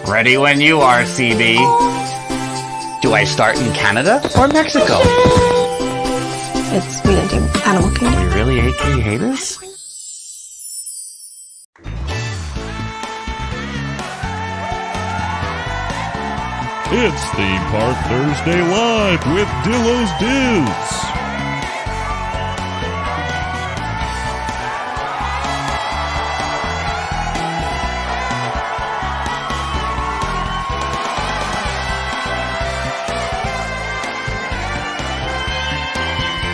Ready when you are, CB. Do I start in Canada or Mexico? It's Animal Kingdom. You really AK hate us? It's Theme Park Thursday Live with Dillos Dudes.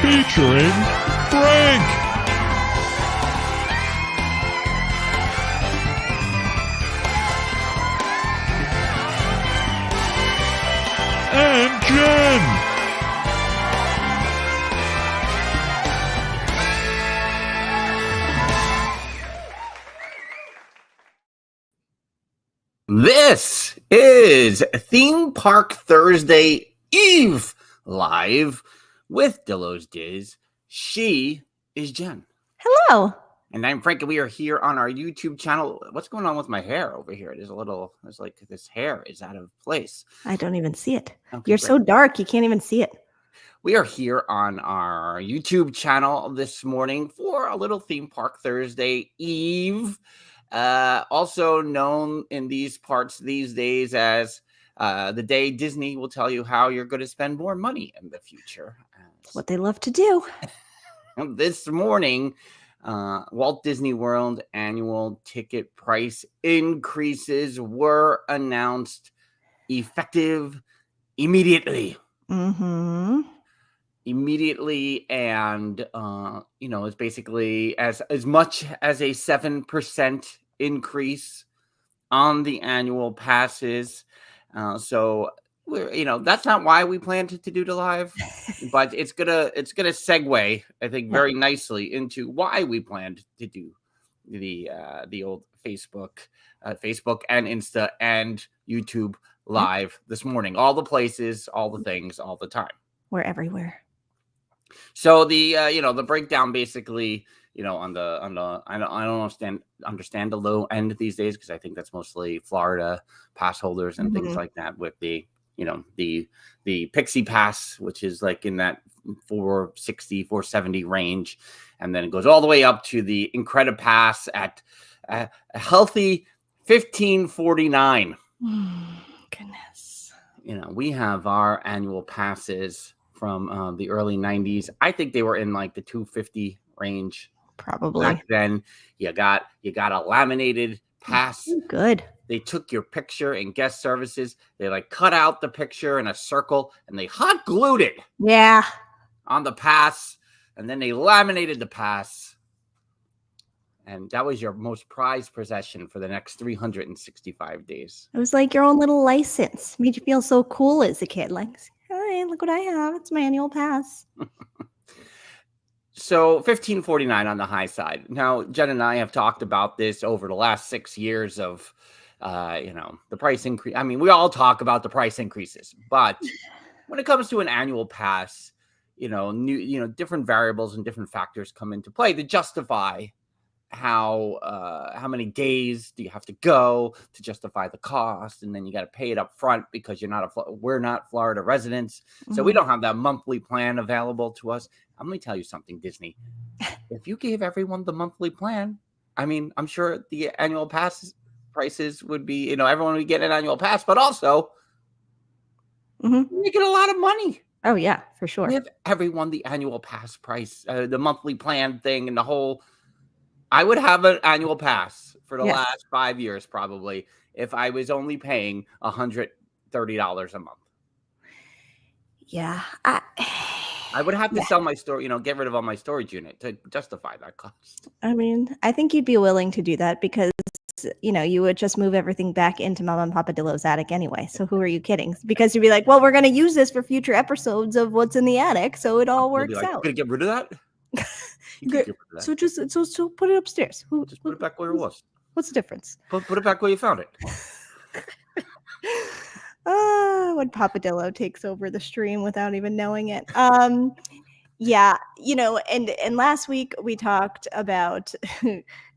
Featuring Frank. And Jen. This is Theme Park Thursday Eve Live with Dillos Diz. She is Jen. Hello. And I'm Frank, and we are here on our YouTube channel. What's going on with my hair over here? It's like this hair is out of place. I don't even see it. Okay, You're great. so dark, you can't even see it. We are here on our YouTube channel this morning for a little Theme Park Thursday Eve, also known in these parts these days as the day Disney will tell you how you're going to spend more money in the future. It's what they love to do. This morning, Walt Disney World annual ticket price increases were announced effective immediately. Mm-hmm. Immediately, and it's basically as much as a 7% increase on the annual passes. So we're that's not why we planned to do the live, but it's gonna segue, I think, very nicely into why we planned to do the old Facebook and Insta and YouTube live this morning. All the places, all the things, all the time. We're everywhere. So the breakdown basically, on the I don't understand the low end these days, because I think that's mostly Florida pass holders and things like that, with the the Pixie Pass, which is like in that 460, 470 range, and then it goes all the way up to the Incredipass at a healthy $15.49. Goodness. We have our annual passes from the early 90s. I think they were in like the $250 range. Probably. Back then, you got a laminated pass. Good. They took your picture in guest services. They like cut out the picture in a circle and they hot glued it. Yeah. On the pass, and then they laminated the pass. And that was your most prized possession for the next 365 days. It was like your own little license. Made you feel so cool as a kid. Like, hey, look what I have. It's my annual pass. So $15.49 on the high side. Now, Jen and I have talked about this over the last 6 years of, the price increase. I mean, we all talk about the price increases, but when it comes to an annual pass, different variables and different factors come into play to justify how many days do you have to go to justify the cost, and then you got to pay it up front because we're not Florida residents, so we don't have that monthly plan available to us. I'm going to tell you something, Disney. If you gave everyone the monthly plan, I mean, I'm sure the annual pass prices would be, everyone would get an annual pass, but also you get a lot of money. Oh yeah, for sure. Give everyone the annual pass price, the monthly plan thing, and the whole. I would have an annual pass for the last 5 years, probably, if I was only paying $130 a month. Yeah. I would have to sell my store, get rid of all my storage unit to justify that cost. I mean, I think you'd be willing to do that because, you would just move everything back into Mama and Papa Dillo's attic anyway. So who are you kidding? Because you'd be like, well, we're going to use this for future episodes of What's in the Attic. So it all works out. You're going to get rid of that? So so put it upstairs. Just put it back where it was. What's the difference? Put it back where you found it. When Papa Dillo takes over the stream without even knowing it. Yeah, and last week we talked about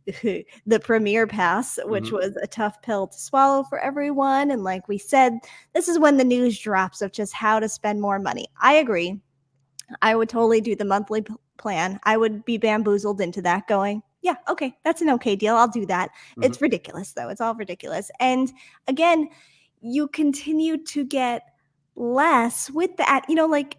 the Premier Pass, which Mhm. was a tough pill to swallow for everyone. And like we said, this is when the news drops of just how to spend more money. I agree. I would totally do the monthly plan. I would be bamboozled into that going, yeah, okay, that's an okay deal. I'll do that. Mhm. It's ridiculous, though. It's all ridiculous. And again, you continue to get less with that. Like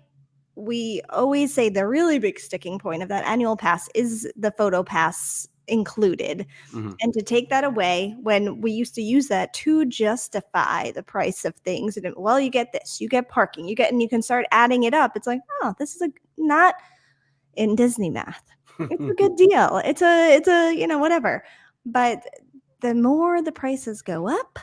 we always say, the really big sticking point of that annual pass is the photo pass included. Mhm. And to take that away when we used to use that to justify the price of things, and well, you get this, you get parking, and you can start adding it up. It's like, oh, this is not in Disney math. It's a good deal. It's a whatever. But the more the prices go up,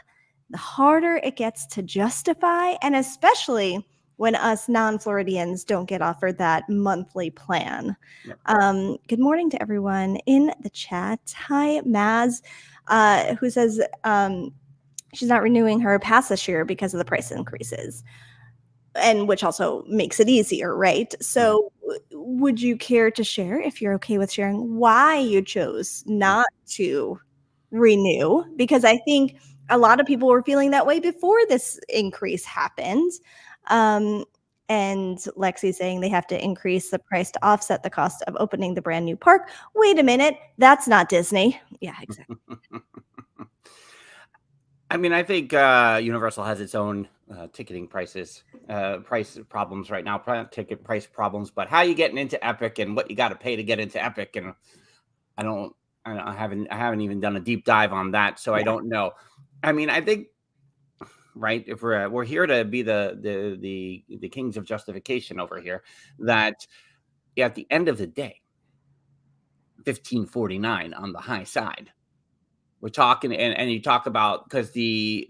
the harder it gets to justify, and especially when us non-Floridians don't get offered that monthly plan. Yep. Good morning to everyone in the chat. Hi, Maz, who says she's not renewing her pass this year because of the price increases, and which also makes it easier, right? So would you care to share, if you're okay with sharing, why you chose not to renew? Because I think a lot of people were feeling that way before this increase happened. And Lexi's saying they have to increase the price to offset the cost of opening the brand new park. Wait a minute, that's not Disney. Yeah, exactly. I mean, I think Universal has its own ticketing price problems right now, ticket price problems. But how you getting into Epic and what you got to pay to get into Epic, and I haven't even done a deep dive on that, so I don't know. I mean, I think, right, if we're here to be the kings of justification over here, that at the end of the day, $15.49 on the high side. We're talking, and you talk about, because the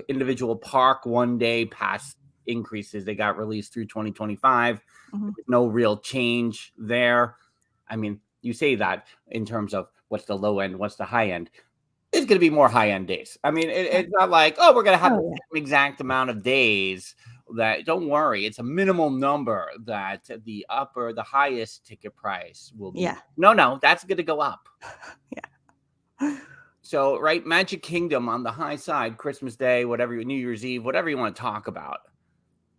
individual park 1 day pass increases, they got released through 2025. No real change there. I mean, you say that in terms of what's the low end, what's the high end. It's going to be more high end days. I mean, it's not like, oh, we're going to have the same exact amount of days. That, don't worry, it's a minimal number that the highest ticket price will be. No, that's going to go up. So, right, Magic Kingdom on the high side, Christmas Day, whatever, New Year's Eve, whatever you want to talk about,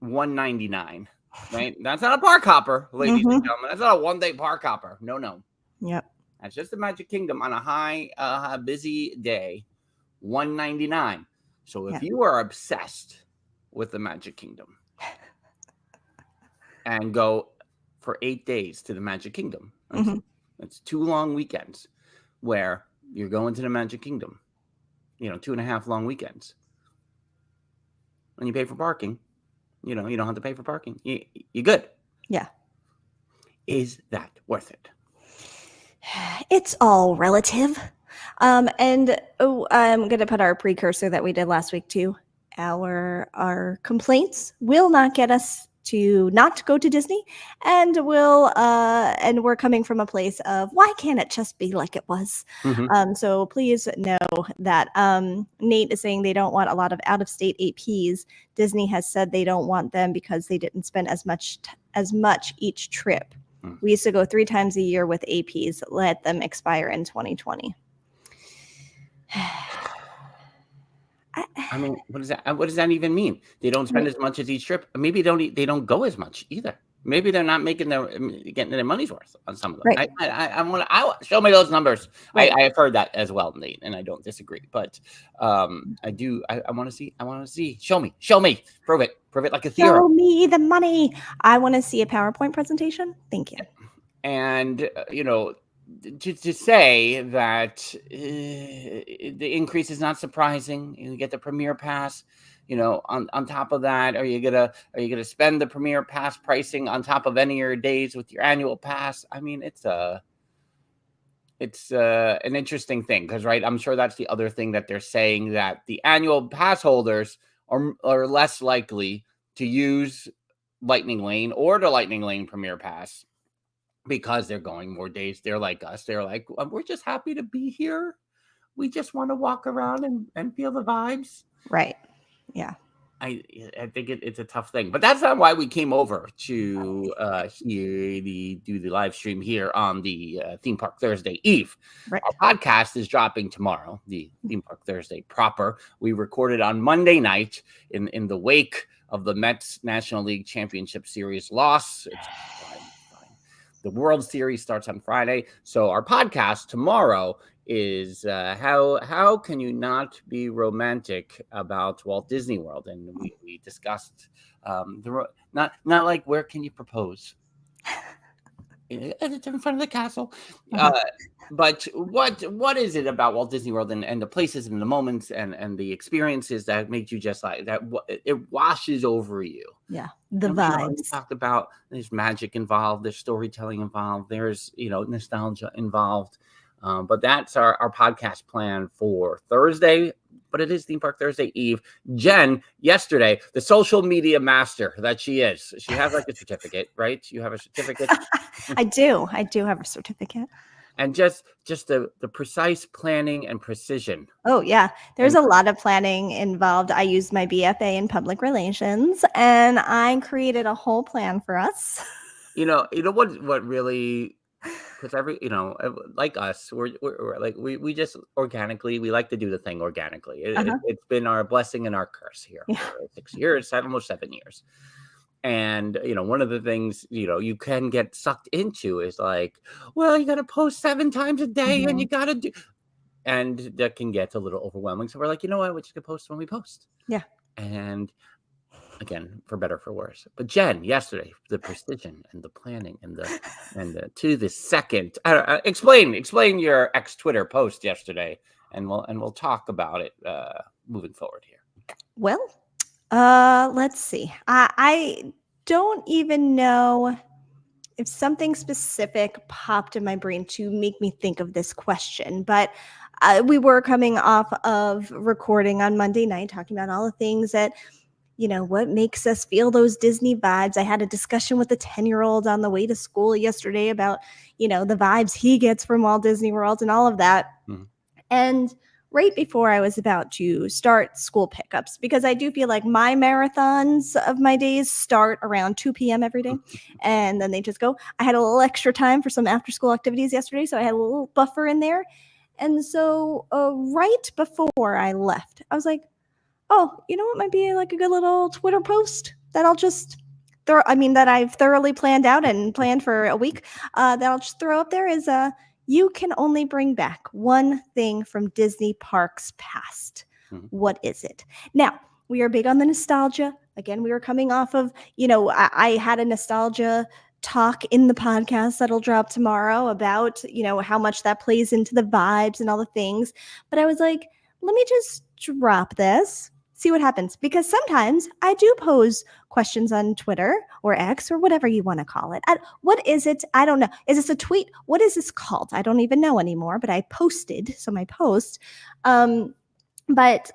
$199, right? That's not a park hopper, ladies and gentlemen. That's not a 1 day park hopper. No. Yep. That's just the Magic Kingdom on a high, busy day, $199. So if you are obsessed with the Magic Kingdom and go for 8 days to the Magic Kingdom, that's 2 long weekends where you're going to the Magic Kingdom, 2.5 long weekends. When you pay for parking, you don't have to pay for parking. You're good. Yeah. Is that worth it? It's all relative. And I'm going to put our precursor that we did last week too. Our complaints will not get us to not go to Disney, and we're coming from a place of, why can't it just be like it was? So please know that Nate is saying they don't want a lot of out-of-state APs. Disney has said they don't want them because they didn't spend as much each trip. We used to go 3 times a year with APs. Let them expire in 2020. I mean, what does that even mean? They don't spend as much as each trip. Maybe they don't go as much either. Maybe they're not getting their money's worth on some of them. Right. I want to show me those numbers. Right. I have heard that as well, Nate, and I don't disagree. But I do. I want to see. Show me. Prove it like a theorem. Show me the money. I want to see a PowerPoint presentation. Thank you. And to say that the increase is not surprising. You get the Premier Pass. On top of that, are you gonna spend the Premier Pass pricing on top of any of your days with your annual pass? I mean, it's an interesting thing, because, right, I'm sure that's the other thing that they're saying, that the annual pass holders are less likely to use Lightning Lane or the Lightning Lane Premier Pass, because they're going more days. They're like us. They're like, we're just happy to be here. We just want to walk around and feel the vibes. Right. Yeah. I think it's a tough thing, but that's not why we came over to do the live stream here on the Theme Park Thursday Eve. Right. Our podcast is dropping tomorrow, the Theme Park Thursday proper. We recorded on Monday night in the wake of the Mets National League Championship Series loss. It's fine. The World Series starts on Friday, so our podcast tomorrow is how can you not be romantic about Walt Disney World? And we discussed not like where can you propose in front of the castle, but what is it about Walt Disney World and the places and the moments and the experiences that make you just like that? It washes over you. Yeah, the And, vibes. we talked about there's magic involved, there's storytelling involved, there's nostalgia involved. But that's our podcast plan for Thursday, but it is Theme Park Thursday Eve. Jen, yesterday, the social media master that she is, she has like a certificate, right? You have a certificate. I do have a certificate. And just the precise planning and precision. Oh, yeah. There's a lot of planning involved. I used my BFA in public relations, and I created a whole plan for us. You know what really... Because like us, we're like we just organically, we like to do the thing organically. It's been our blessing and our curse here for 6 years, almost 7 years. And one of the things you can get sucked into is like, well, you got to post 7 times a day, and you got to do, and that can get a little overwhelming. So we're like, you know what, we're just gonna post when we post. Yeah. And again, for better, for worse. But Jen, yesterday, the precision and the planning and the to the second. Explain your Twitter post yesterday, and we'll talk about it moving forward here. Well, let's see. I don't even know if something specific popped in my brain to make me think of this question, but we were coming off of recording on Monday night, talking about all the things that what makes us feel those Disney vibes. I had a discussion with a 10-year-old on the way to school yesterday about, the vibes he gets from Walt Disney World and all of that. Mm-hmm. And right before I was about to start school pickups, because I do feel like my marathons of my days start around 2 p.m. every day. And then they just go. I had a little extra time for some after school activities yesterday, so I had a little buffer in there. And so right before I left, I was like, oh, you know what might be like a good little Twitter post that I'll just that I've thoroughly planned out and planned for a week, that I'll just throw up there is you can only bring back one thing from Disney parks past. Mm-hmm. What is it? Now, we are big on the nostalgia. Again, we were coming off of, I had a nostalgia talk in the podcast that'll drop tomorrow about, how much that plays into the vibes and all the things. But I was like, let me just drop this, see what happens. Because sometimes I do pose questions on Twitter or X or whatever you want to call it. What is it? I don't know. Is this a tweet? What is this called? I don't even know anymore, but I posted. So my post. But,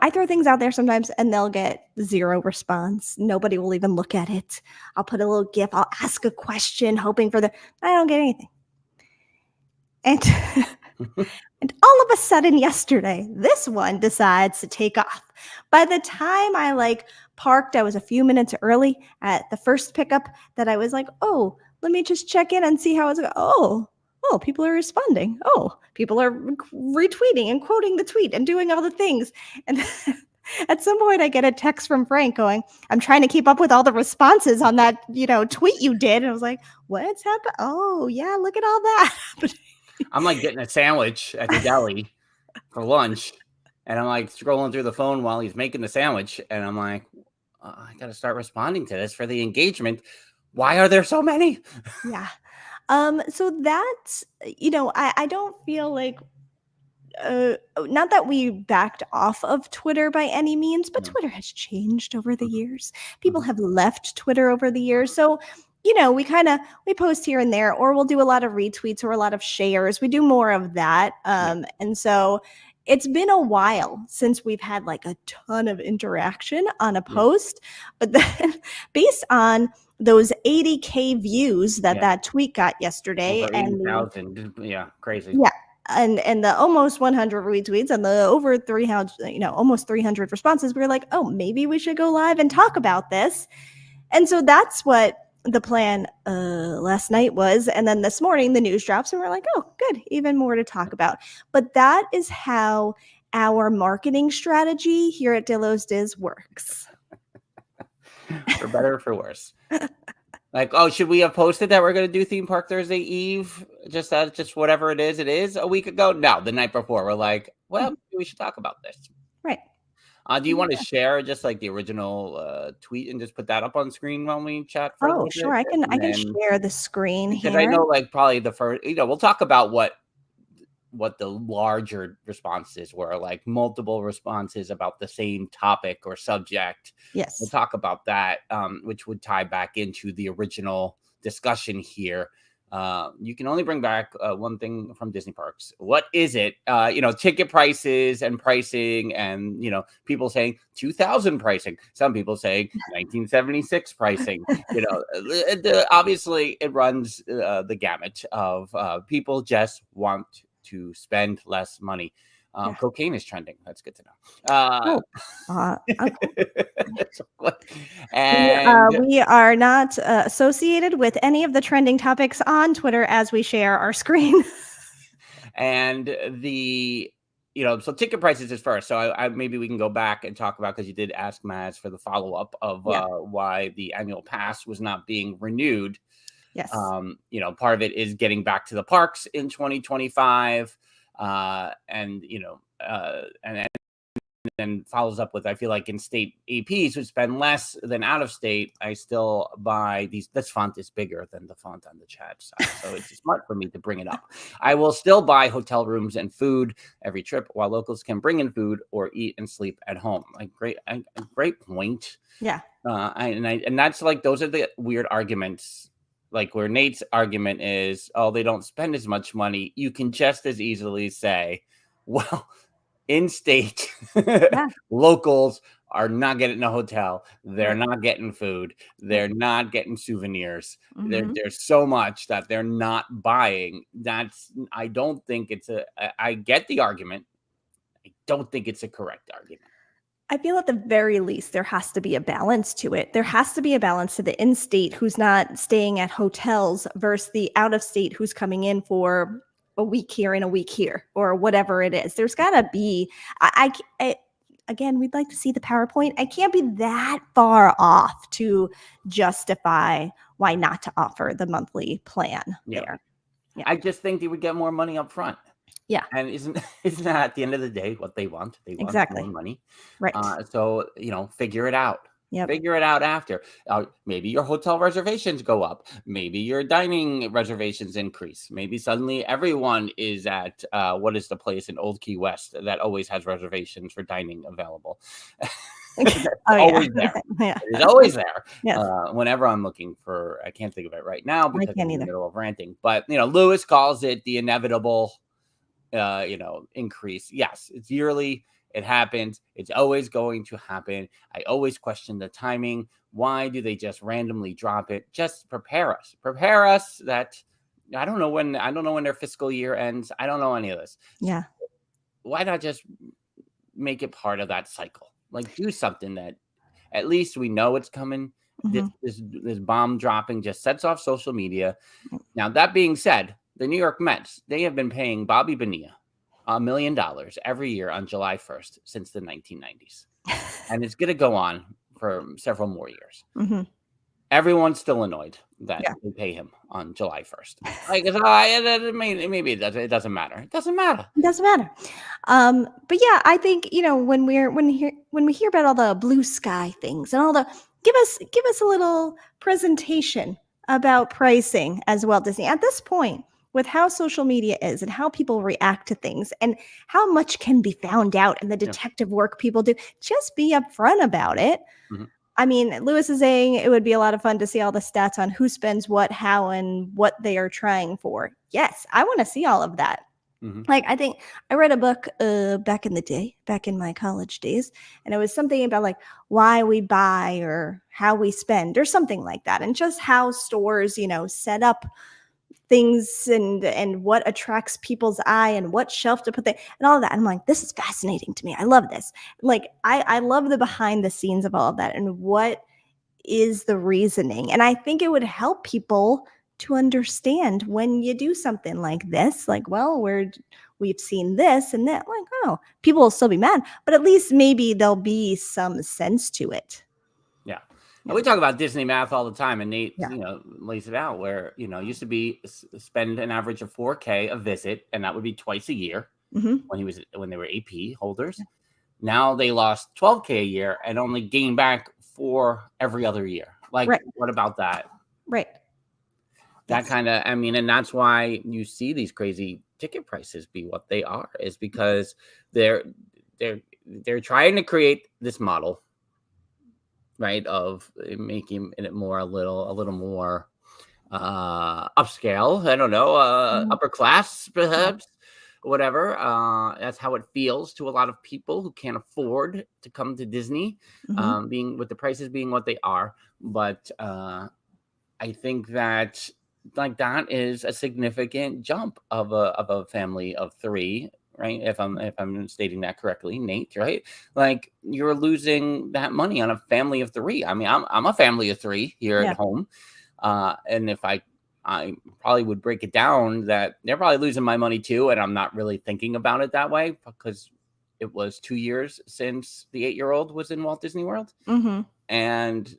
I throw things out there sometimes and they'll get 0 response. Nobody will even look at it. I'll put a little GIF. I'll ask a question hoping for I don't get anything. And... And all of a sudden yesterday, this one decides to take off. By the time I parked, I was a few minutes early at the first pickup that I was like, oh, let me just check in and see how it's going. Oh, people are responding. Oh, people are retweeting and quoting the tweet and doing all the things. And at some point I get a text from Frank going, I'm trying to keep up with all the responses on that, tweet you did. And I was like, what's happened? Oh, yeah, look at all that. I'm like getting a sandwich at the deli for lunch, and I'm like scrolling through the phone while he's making the sandwich, and I'm like, I got to start responding to this for the engagement. Why are there so many? Yeah. So that's, I don't feel like, not that we backed off of Twitter by any means, but Twitter has changed over the years. People have left Twitter over the years. So we post here and there, or we'll do a lot of retweets or a lot of shares. We do more of that. And so it's been a while since we've had a ton of interaction on a post, but then based on those 80K views that tweet got yesterday, over 80,000, crazy. Yeah. and the almost 100 retweets and the over 300, almost 300 responses, we were like, oh, maybe we should go live and talk about this. And so that's what the plan last night was. And then this morning the news drops and we're like, oh, good, even more to talk about. But that is how our marketing strategy here at Dillos Diz works. For better or for worse. Like, oh, should we have posted that we're going to do Theme Park Thursday Eve? Just whatever it is a week ago? No, the night before. We're like, well, we should talk about this. Right. Do you want to share just like the original tweet and just put that up on screen when we chat for a little sure. bit? I can share the screen here. Because I know like probably the first, we'll talk about what the larger responses were, like multiple responses about the same topic or subject. Yes. We'll talk about that, which would tie back into the original discussion here. You can only bring back one thing from Disney parks. What is it? Ticket prices and pricing, and people saying 2000 pricing. Some people saying 1976 pricing. Obviously it runs the gamut of people just want to spend less money. Cocaine is trending. That's good to know. And we are not associated with any of the trending topics on Twitter as we share our screen. And so ticket prices is first. So I maybe we can go back and talk about, because you did ask Maz for the follow-up of why the annual pass was not being renewed. Yes. Part of it is getting back to the parks in 2025. And then follows up with, I feel like in-state APs would spend less than out-of-state. I still buy these. This font is bigger than the font on the chat side, so it's smart for me to bring it up. I will still buy hotel rooms and food every trip, while locals can bring in food or eat and sleep at home. Like great point. Yeah. And that's like, those are the weird arguments. Like where Nate's argument is, oh, they don't spend as much money. You can just as easily say, well, in-state locals are not getting a hotel. They're not getting food. They're not getting souvenirs. There's so much that they're not buying. I don't think I get the argument. I don't think it's a correct argument. I feel at the very least there has to be a balance to it. There has to be a balance to the in-state who's not staying at hotels versus the out-of-state who's coming in for a week here and a week here or whatever it is. There's got to be, again, we'd like to see the PowerPoint. I can't be that far off to justify why not to offer the monthly plan there. Yeah. I just think they would get more money up front. Yeah. And isn't that at the end of the day what they want? They want more money. Right. So, figure it out. Yep. Figure it out after. Maybe your hotel reservations go up. Maybe your dining reservations increase. Maybe suddenly everyone is at what is the place in Old Key West that always has reservations for dining available? Always there. It's always there. Yes. Whenever I'm looking for, I can't think of it right now because I'm in the either. middle of ranting. But Lewis calls it the inevitable increase. Yes, it's yearly. It happens. It's always going to happen. I always question the timing. Why do they just randomly drop it? Just prepare us. Prepare us that I don't know when their fiscal year ends. I don't know any of this. Yeah. Why not just make it part of that cycle? Like, do something that at least we know it's coming. This bomb dropping just sets off social media. Now, that being said, the New York Mets, they have been paying Bobby Bonilla $1 million every year on July 1st since the 1990s. And it's going to go on for several more years. Everyone's still annoyed that they pay him on July 1st. Like, maybe it doesn't matter. It doesn't matter. It doesn't matter. But yeah, I think, when we hear about all the blue sky things and all the, give us a little presentation about pricing as well, Disney. At this point, with how social media is and how people react to things and how much can be found out and the detective work people do, just be upfront about it. I mean, Lewis is saying it would be a lot of fun to see all the stats on who spends what, how, and what they are trying for. Yes, I want to see all of that. Like, I think I read a book back in the day, back in my college days, and it was something about like why we buy or how we spend or something like that. And just how stores, set up things and what attracts people's eye and what shelf to put there and all of that. And I'm like, this is fascinating to me. I love this. Like, I love the behind the scenes of all of that and what is the reasoning. And I think it would help people to understand when you do something like this, like, well, we've seen this and that, like, oh, people will still be mad, but at least maybe there'll be some sense to it. Yeah. And we talk about Disney math all the time, and Nate, Yeah. lays it out where, used to be spend an average of $4K a visit, and that would be twice a year Mhm. when they were AP holders. Now they lost $12K a year and only gained back $4 every other year. Like, Right. what about that? Right. That Yes. kind of, and that's why you see these crazy ticket prices be what they are, is because they're trying to create this model, right, of making it more a little more upscale. I don't know, upper class perhaps, whatever. That's how it feels to a lot of people who can't afford to come to Disney, Mhm. being with the prices being what they are. But I think that, like, that is a significant jump of a family of 3, right? If I'm stating that correctly, Nate, right? Like, you're losing that money on a family of 3. I mean, I'm a family of 3 here Yeah. at home, and if I probably would break it down that they're probably losing my money too, and I'm not really thinking about it that way because it was 2 years since the 8-year-old was in Walt Disney World, Mhm. and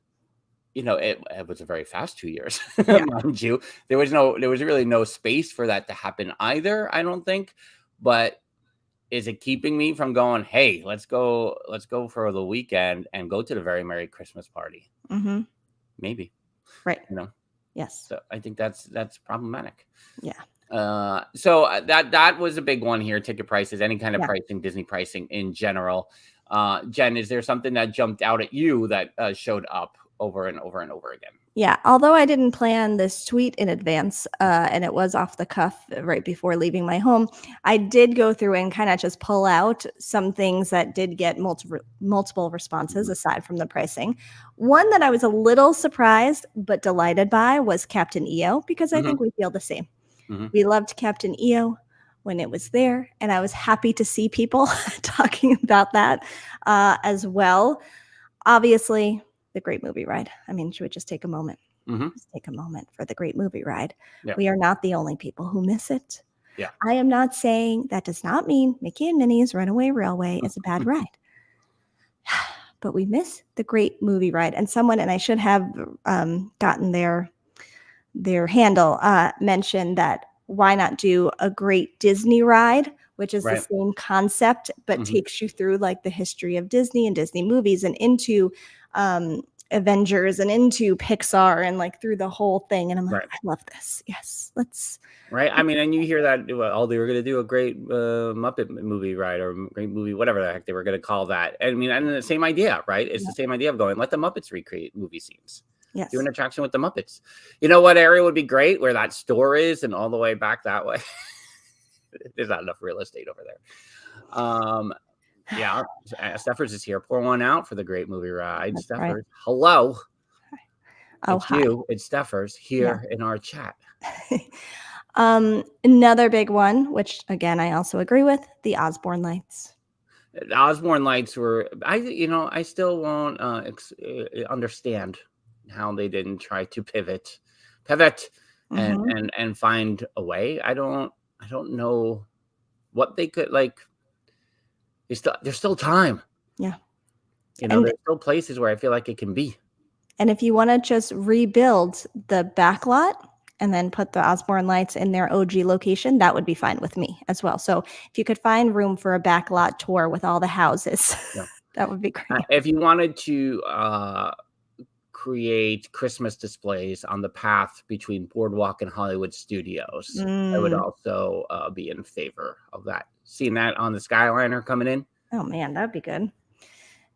it was a very fast 2 years, Yeah. mind you. There was really no space for that to happen either, I don't think. But is it keeping me from going, hey, let's go for the weekend and go to the Very Merry Christmas Party? Mhm. Maybe, Right. Yes. so I think that's problematic. Yeah. So that was a big one here. Ticket prices, any kind of Yeah. pricing, Disney pricing in general. Jen, is there something that jumped out at you that showed up over and over and over again? Yeah, although I didn't plan this tweet in advance, and it was off the cuff right before leaving my home, I did go through and kind of just pull out some things that did get multiple responses aside from the pricing. One that I was a little surprised but delighted by was Captain EO, because I think we feel the same. Mhm. We loved Captain EO when it was there, and I was happy to see people talking about that as well. Obviously, the Great Movie Ride. I mean, should we just take a moment? Mhm. Just take a moment for the Great Movie Ride. Yeah. We are not the only people who miss it. Yeah. I am not saying that does not mean Mickey and Minnie's Runaway Railway is a bad ride. But we miss the Great Movie Ride. And I should have gotten their handle, mentioned that why not do a Great Disney Ride, which is the Right. same concept, but Mhm. takes you through like the history of Disney and Disney movies and into Avengers and into Pixar and like through the whole thing. And I'm like, Right. I love this. Yes, let's. Right. I mean, and you hear that, well, they were going to do a great Muppet movie ride or great movie, whatever the heck they were going to call that. I mean, and the same idea, right? It's the same idea of going, let the Muppets recreate movie scenes. Yes. Do an attraction with the Muppets. You know what area would be great? Where that store is and all the way back that way. There's not enough real estate over there. Yeah. Steffers is here. Pour one out for the Great Movie Ride. That's Steffers. right. Hello. Oh, It's hi. you. It's Steffers here in our chat. Another big one, which again I also agree with, the Osborne Lights. The Osborne Lights were, I still won't understand how they didn't try to pivot and find a way. I don't know what they could, like. There's still time. Yeah. There's still places where I feel like it can be. And if you want to just rebuild the backlot and then put the Osborne Lights in their OG location, that would be fine with me as well. So if you could find room for a backlot tour with all the houses, that would be great. If you wanted to create Christmas displays on the path between Boardwalk and Hollywood Studios, I would also be in favor of that. Seeing that on the Skyliner coming in. Oh man, that'd be good.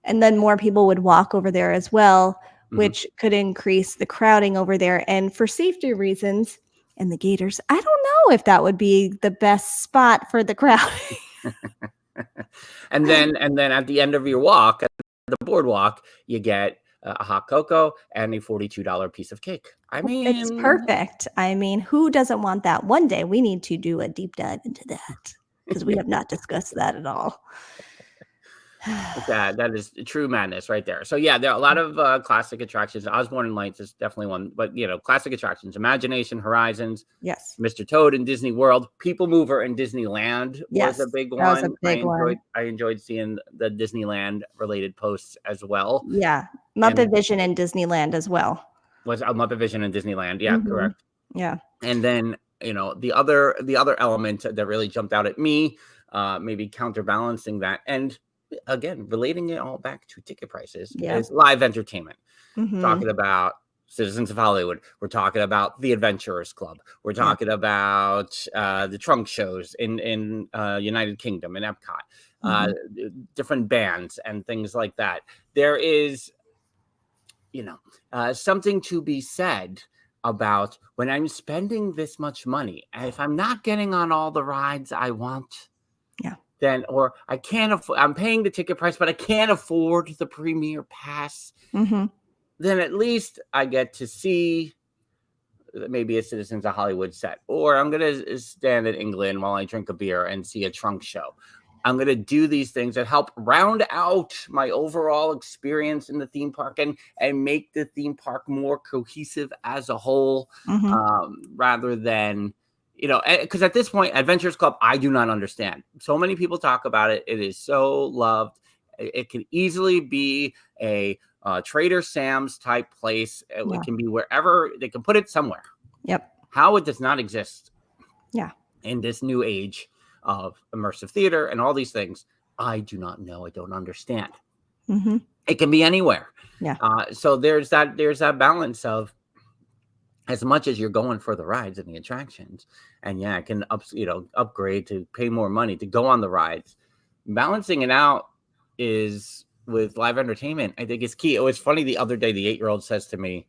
And then more people would walk over there as well, which could increase the crowding over there. And for safety reasons, and the Gators, I don't know if that would be the best spot for the crowding. and then at the end of your walk, at the boardwalk, you get a hot cocoa, and a $42 piece of cake. I mean, It's perfect. I mean, who doesn't want that? One day we need to do a deep dive into that because we have not discussed that at all. that is true madness right there. So yeah, there are a lot of classic attractions. Osborne and Lights is definitely one, but classic attractions: Imagination, Horizons, Yes. Mr. Toad in Disney World, People Mover in Disneyland was a Yes, big that was one. a big one. I enjoyed seeing the Disneyland related posts as well. Yeah. Muppet Vision in Disneyland as well. Was Muppet Vision in Disneyland? Yeah, correct. Yeah. And then the other element that really jumped out at me, maybe counterbalancing that, and again relating it all back to ticket prices, is live entertainment. Talking about Citizens of Hollywood, we're talking about the Adventurers Club, we're talking about the trunk shows in United Kingdom and Epcot, different bands and things like that. There is something to be said about when I'm spending this much money, and if I'm not getting on all the rides I want, then, or I can't afford, I'm paying the ticket price, but I can't afford the premier pass, then at least I get to see maybe a Citizens of Hollywood set, or I'm going to stand in England while I drink a beer and see a trunk show. I'm going to do these things that help round out my overall experience in the theme park and make the theme park more cohesive as a whole, rather than, because at this point, Adventures Club, I do not understand. So many people talk about it. It is so loved. It can easily be a Trader Sam's type place. It can be wherever they can put it somewhere. Yep. How it does not exist. Yeah. In this new age of immersive theater and all these things, I do not know. I don't understand. It can be anywhere. Yeah. So there's that balance of, as much as you're going for the rides and the attractions, and I can upgrade to pay more money to go on the rides. Balancing it out is with live entertainment, I think, is key. It was funny the other day, the 8-year-old says to me,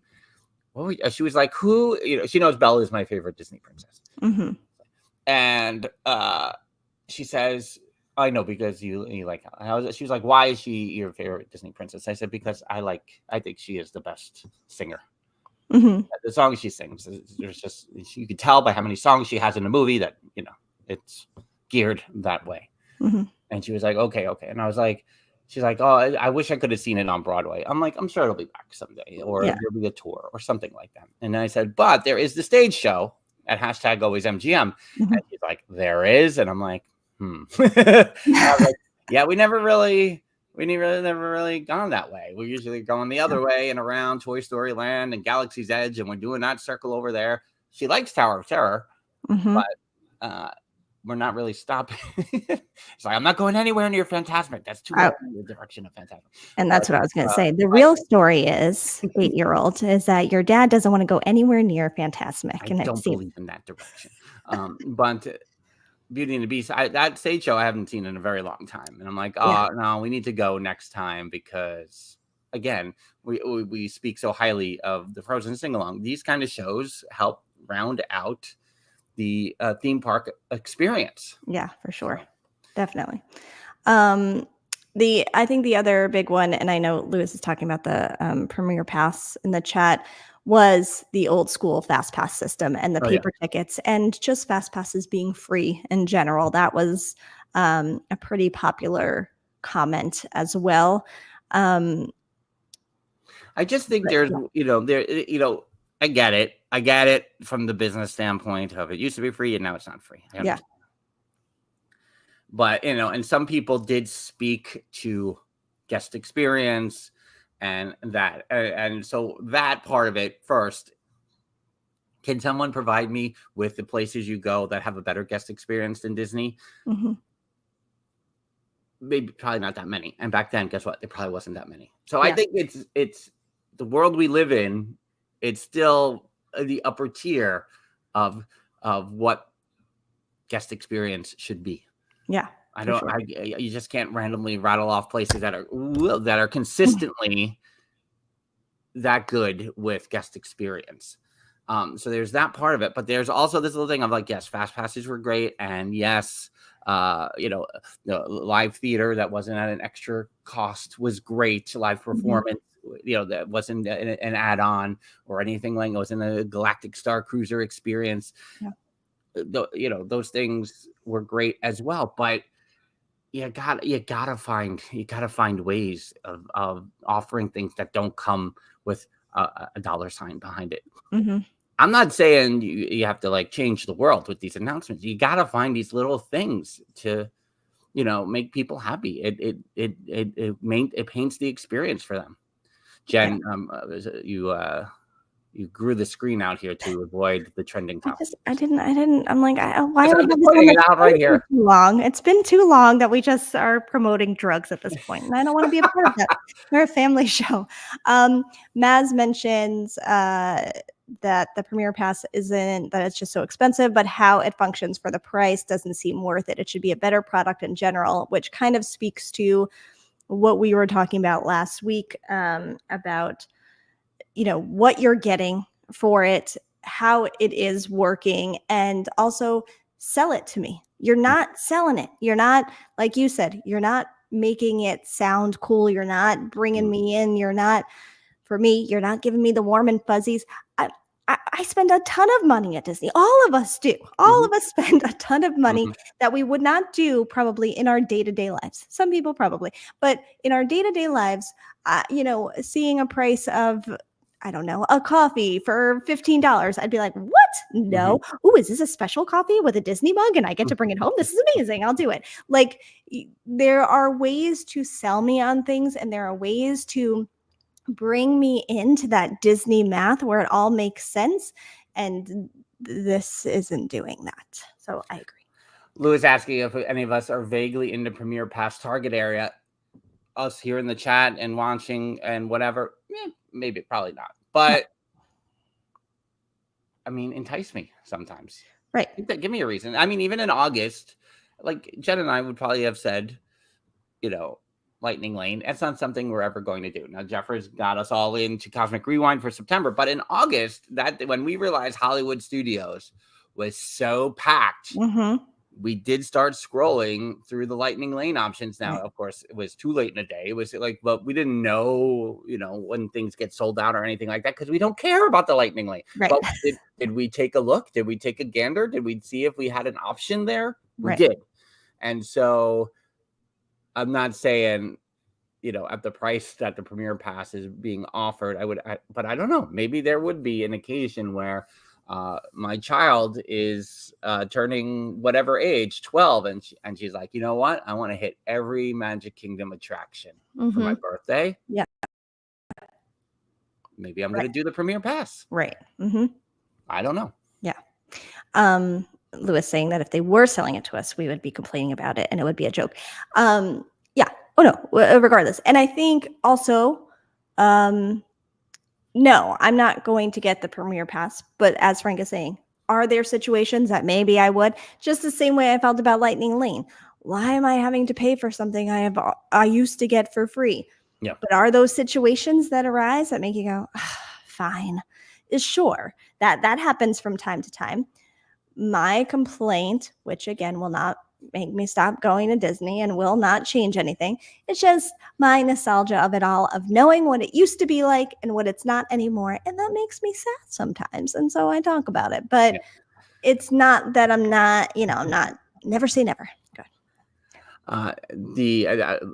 she was like, who, she knows Belle is my favorite Disney princess. And she says, I know, because you like her. She was like, why is she your favorite Disney princess? I said, because I think she is the best singer. The songs she sings, there's just, you can tell by how many songs she has in the movie that it's geared that way. And she was like, okay. And I was like, she's like, oh, I wish I could have seen it on Broadway. I'm like, I'm sure it'll be back someday, or there'll be a tour or something like that. And I said, but there is the stage show at #AlwaysMGM. And she's like, there is? And I'm like, I was like, yeah, we never really gone that way. We're usually going the other way and around Toy Story Land and Galaxy's Edge, and we're doing that circle over there. She likes Tower of Terror, but we're not really stopping. It's like, I'm not going anywhere near Fantasmic. That's too far in the direction of Fantasmic. And that's what I was going to say. The real story is, 8-year-old, is that your dad doesn't want to go anywhere near Fantasmic. I don't believe in that direction. But Beauty and the Beast, that stage show I haven't seen in a very long time. And I'm like, no, we need to go next time, because, again, we speak so highly of the Frozen sing-along. These kind of shows help round out the theme park experience. Yeah, for sure. Definitely. I think the other big one, and I know Lewis is talking about the Premier Pass in the chat, was the old school Fast Pass system and the paper tickets, and just Fast Passes being free in general. That was a pretty popular comment as well. I just think there's, I get it. I get it from the business standpoint of, it used to be free and now it's not free. Yeah. But, and some people did speak to guest experience and that. And so that part of it first, can someone provide me with the places you go that have a better guest experience than Disney? Maybe, probably not that many. And back then, guess what? There probably wasn't that many. So I think it's the world we live in. It's still the upper tier of what guest experience should be. Yeah. You just can't randomly rattle off places that are consistently that good with guest experience. So there's that part of it, but there's also this little thing of like, yes, Fast Passes were great. And yes, the live theater that wasn't at an extra cost was great. Live performance that wasn't an add-on or anything like it wasn't a Galactic Star Cruiser experience. Yeah. Those things were great as well, but you gotta find ways of offering things that don't come with a dollar sign behind it. Mm-hmm. I'm not saying you have to like change the world with these announcements. You gotta find these little things to make people happy. It paints the experience for them. Jen, you grew the screen out here to avoid the trending topic. I didn't. I'm like, why are we putting it out right here? Too long. It's been too long that we just are promoting drugs at this point, and I don't want to be a part of that. We're a family show. Maz mentions that the Premier Pass isn't that it's just so expensive, but how it functions for the price doesn't seem worth it. It should be a better product in general, which kind of speaks to what we were talking about last week about what you're getting for it, how it is working, and also sell it to me. You're not selling it. You're not, like you said, you're not making it sound cool. You're not bringing me in. You're not giving me the warm and fuzzies. I spend a ton of money at Disney. All of us do. All of us spend a ton of money that we would not do probably in our day-to-day lives. Some people probably, but in our day-to-day lives, seeing a price of, I don't know, a coffee for $15, I'd be like, what? No. Ooh, is this a special coffee with a Disney mug and I get to bring it home? This is amazing. I'll do it. Like, there are ways to sell me on things, and there are ways to bring me into that Disney math where it all makes sense. And this isn't doing that. So I agree. Lou is asking if any of us are vaguely into Premier Pass target area. Us here in the chat and watching and whatever, maybe, probably not. But I mean, entice me sometimes. Right. Give me a reason. I mean, even in August, like Jen and I would probably have said, Lightning Lane. That's not something we're ever going to do. Now, Jeffers got us all into Cosmic Rewind for September, but in August, when we realized Hollywood Studios was so packed, we did start scrolling through the Lightning Lane options. Now, of course, it was too late in the day. It was like, but we didn't know, when things get sold out or anything like that, because we don't care about the Lightning Lane. Right. But did we take a look? Did we take a gander? Did we see if we had an option there? We Right. did. And so I'm not saying, at the price that the Premier Pass is being offered, but I don't know. Maybe there would be an occasion where my child is turning whatever age, 12, and she's like, you know what? I want to hit every Magic Kingdom attraction for my birthday. Yeah. Maybe I'm going to do the Premier Pass. Right. I don't know. Yeah. Lewis saying that if they were selling it to us, we would be complaining about it and it would be a joke. Yeah. Oh no, regardless. And I think also, no, I'm not going to get the Premier Pass, but as Frank is saying, are there situations that maybe I would, just the same way I felt about Lightning Lane? Why am I having to pay for something I used to get for free? Yeah. But are those situations that arise that make you go, fine? Sure, that happens from time to time. My complaint, which again will not make me stop going to Disney and will not change anything, it's just my nostalgia of it all, of knowing what it used to be like and what it's not anymore, and that makes me sad sometimes, and so I talk about it. But it's not that I'm not, I'm not, never say never.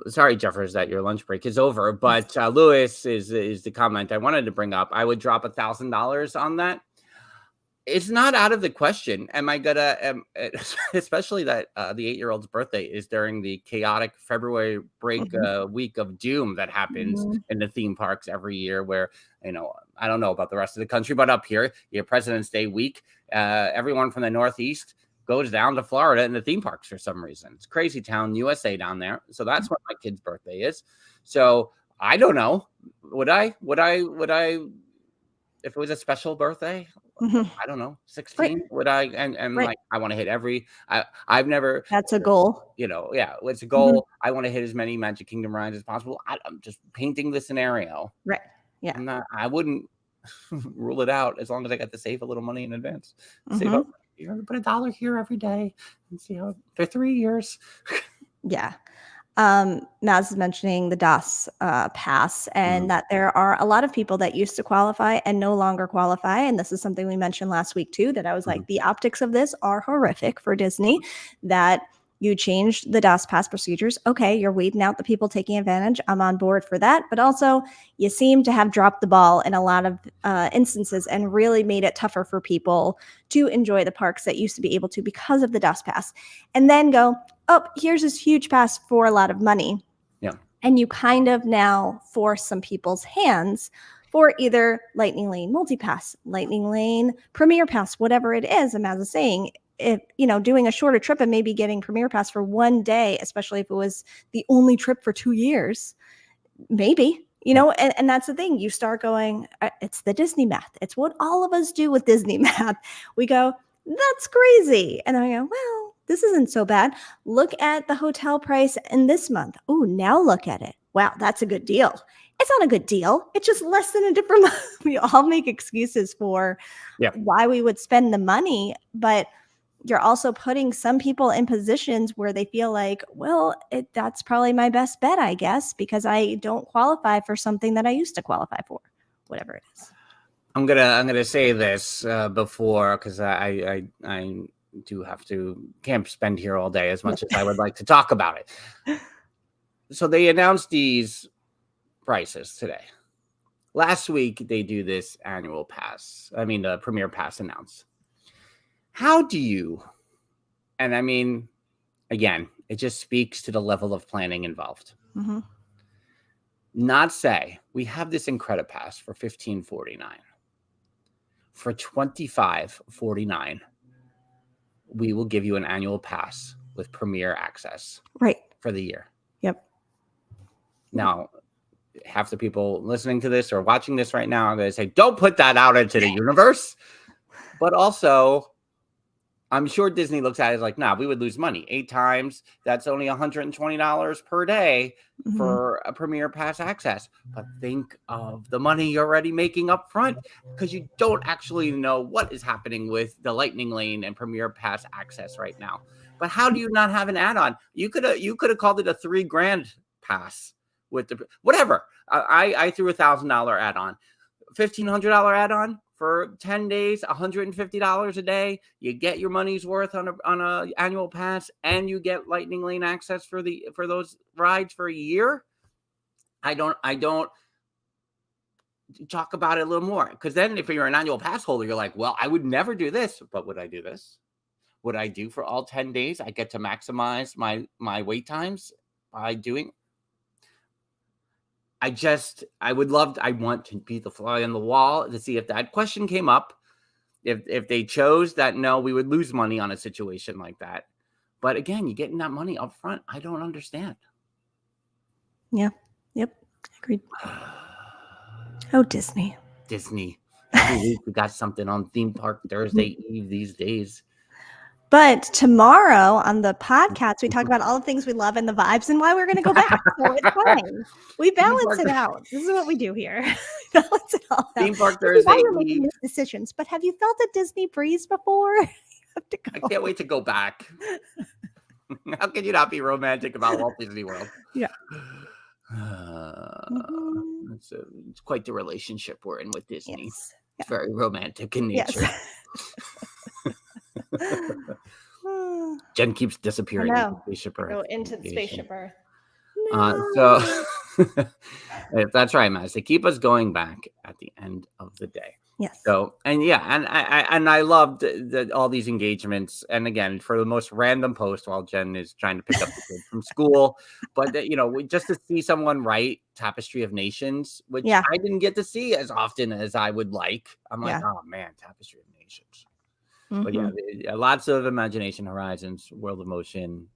Sorry, Jeffers, that your lunch break is over, but Lewis is the comment I wanted to bring up. I would drop $1,000 on that. It's not out of the question. Am I gonna, especially that the 8-year-old's birthday is during the chaotic February break week of doom that happens in the theme parks every year, where, I don't know about the rest of the country, but up here, you have President's Day week. Everyone from the Northeast goes down to Florida in the theme parks for some reason. It's crazy town, USA down there. So that's when my kid's birthday is. So I don't know. Would I, if it was a special birthday, I don't know, 16, right. Would I, and right. Like, I want to hit every, I've never, that's a goal, it's a goal. I want to hit as many Magic Kingdom rides as possible. I'm just painting the scenario. Right. Yeah. I wouldn't rule it out as long as I got to save a little money in advance. Save up, put $1 here every day and see how for 3 years. Yeah. Maz is mentioning the DOS pass, and that there are a lot of people that used to qualify and no longer qualify. And this is something we mentioned last week too, that I was like, the optics of this are horrific for Disney, that you changed the DOS pass procedures. Okay, you're weeding out the people taking advantage. I'm on board for that. But also, you seem to have dropped the ball in a lot of instances and really made it tougher for people to enjoy the parks that used to be able to because of the DOS pass. And then go, oh, here's this huge pass for a lot of money. Yeah. And you kind of now force some people's hands for either Lightning Lane Multipass, Lightning Lane Premier Pass, whatever it is. And as I was saying, if doing a shorter trip and maybe getting Premier Pass for one day, especially if it was the only trip for 2 years, maybe, and that's the thing. You start going, it's the Disney math. It's what all of us do with Disney math. We go, that's crazy. And then I go, well, this isn't so bad. Look at the hotel price in this month. Oh, now look at it. Wow, that's a good deal. It's not a good deal. It's just less than a different month. We all make excuses for why we would spend the money, but you're also putting some people in positions where they feel like, well, that's probably my best bet, I guess, because I don't qualify for something that I used to qualify for, whatever it is. I'm gonna say this before, because I do have to can't spend here all day as much as I would like to talk about it. So they announced these prices today. Last week they do this annual pass. I mean, the Premier Pass announced. How do you, and I mean, again, it just speaks to the level of planning involved. Not say we have this Incredipass for $15.49. For $25.49, we will give you an annual pass with Premier access for the year. Yep. Now, half the people listening to this or watching this right now are going to say, don't put that out into the universe. But also, I'm sure Disney looks at it like, nah, we would lose money. 8 times, that's only $120 per day for a Premier Pass access. But think of the money you're already making up front, because you don't actually know what is happening with the Lightning Lane and Premier Pass access right now. But how do you not have an add-on? You could have called it a $3,000 pass with the whatever. I threw $1,000 add-on, $1,500 add-on. For 10 days, $150 a day, you get your money's worth on a annual pass, and you get Lightning Lane access for those rides for a year. I don't talk about it a little more, because then if you're an annual pass holder, you're like, well, I would never do this, but would I do this? Would I do for all 10 days? I get to maximize my wait times by doing. I want to be the fly on the wall to see if that question came up, if they chose that, no, we would lose money on a situation like that. But again, you're getting that money up front. I don't understand. Yeah. Yep. Agreed. Oh, Disney. Every week we got something on Theme Park Thursday Eve these days. But tomorrow on the podcast, we talk about all the things we love and the vibes and why we're going to go back. So it's fine. We balance it out. This is what we do here. Balance it all out. Theme Park Thursday Eve. Making these decisions. But have you felt a Disney breeze before? You have to go. I can't wait to go back. How can you not be romantic about Walt Disney World? Yeah. It's quite the relationship we're in with Disney. Yes. It's very romantic in nature. Yes. Jen keeps disappearing into Spaceship Earth. Go into the Spaceship Earth. So that's right, Matt. They keep us going back at the end of the day. Yes. So I loved all these engagements. And again, for the most random post while Jen is trying to pick up the kids from school, but just to see someone write Tapestry of Nations, which I didn't get to see as often as I would like. I'm like, oh man, Tapestry of Nations. But lots of imagination, horizons, World of Motion,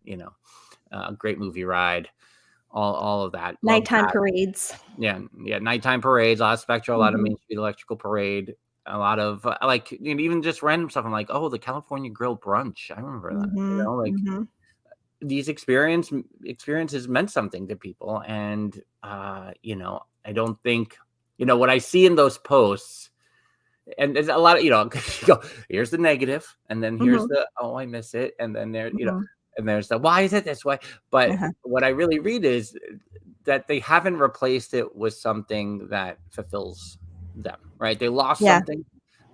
great movie ride, all of that. Nighttime parades. Yeah. Nighttime parades, a lot of Spectral, a lot of Main Street Electrical Parade, a lot of even just random stuff. I'm like, oh, the California Grill brunch. I remember that. These experiences meant something to people. And, I don't think, what I see in those posts, and there's a lot of, here's the negative, and then here's the, oh, I miss it. And then there, And there's the why is it this way? But Uh-huh. what I really read is that they haven't replaced it with something that fulfills them, right? They lost Yeah. something,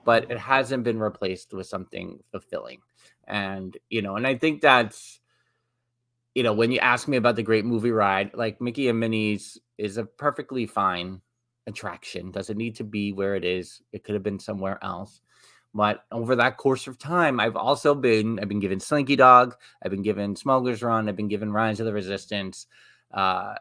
but it hasn't been replaced with something fulfilling. And, and I think that's, when you ask me about the Great Movie Ride, like Mickey and Minnie's is a perfectly fine attraction. Doesn't need to be where it is. It could have been somewhere else. But over that course of time, I've been given Slinky Dog, I've been given Smuggler's Run, I've been given Rise of the Resistance, and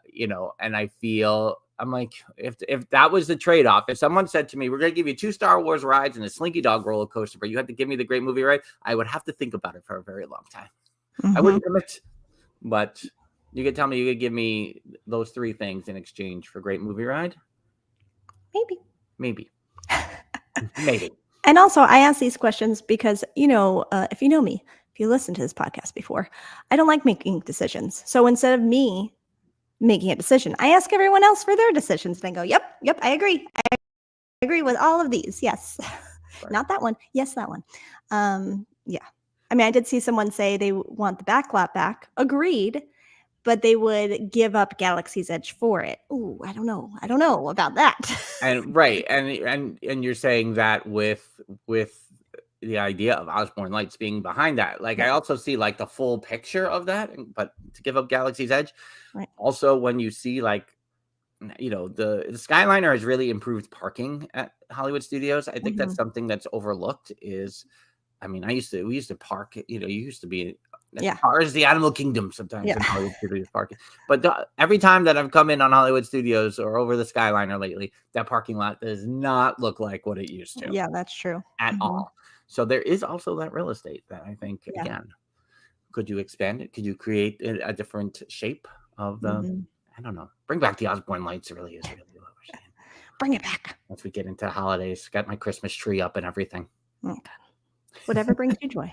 I feel I'm like, if that was the trade-off, if someone said to me, we're going to give you 2 Star Wars rides and a Slinky Dog roller coaster, but you have to give me the Great Movie Ride, I would have to think about it for a very long time. I wouldn't commit, but you could tell me you could give me those 3 things in exchange for Great Movie Ride? Maybe. Maybe. And also, I ask these questions because, if you know me, if you listen to this podcast before, I don't like making decisions. So instead of me making a decision, I ask everyone else for their decisions. And I go, yep, I agree. I agree with all of these. Yes. Right. Not that one. Yes, that one. Yeah. I mean, I did see someone say they want the backlot back. Agreed. But they would give up Galaxy's Edge for it. Ooh, I don't know about that. And right, and you're saying that with the idea of Osborne Lights being behind that. Like, I also see like the full picture of that, but to give up Galaxy's Edge. Right. Also, when you see like, the Skyliner has really improved parking at Hollywood Studios. I think that's something that's overlooked. I mean, we used to park. You used to be as far as the Animal Kingdom sometimes in Hollywood Studios parking. But every time that I've come in on Hollywood Studios or over the Skyliner lately, that parking lot does not look like what it used to. Yeah, that's true. At all. So there is also that real estate that I think, again, could you expand it? Could you create a different shape of the, I don't know, bring back the Osborne Lights. It really is really what we're saying. Bring it back. Once we get into the holidays, got my Christmas tree up and everything. Oh, God. Whatever brings you joy.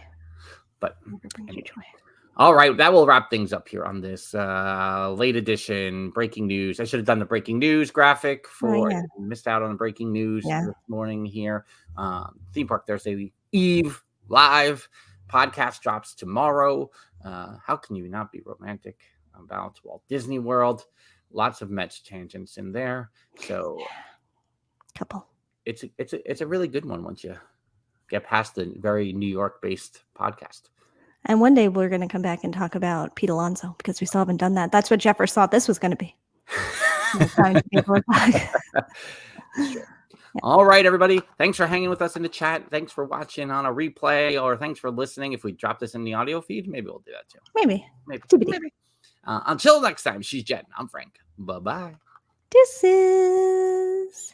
But whatever brings you joy. All right, that will wrap things up here on this late edition breaking news. I should have done the breaking news graphic for missed out on the breaking news this morning here. Theme Park Thursday Eve live podcast drops tomorrow. How can you not be romantic about Walt Disney World? Lots of Mets tangents in there. So, couple. It's a really good one once you get past the very New York-based podcast. And one day we're going to come back and talk about Pete Alonso because we still haven't done that. That's what Jeffers thought this was going to be. All right, everybody. Thanks for hanging with us in the chat. Thanks for watching on a replay, or thanks for listening. If we drop this in the audio feed, maybe we'll do that too. Maybe. Until next time, she's Jen. I'm Frank. Bye-bye. Deuces.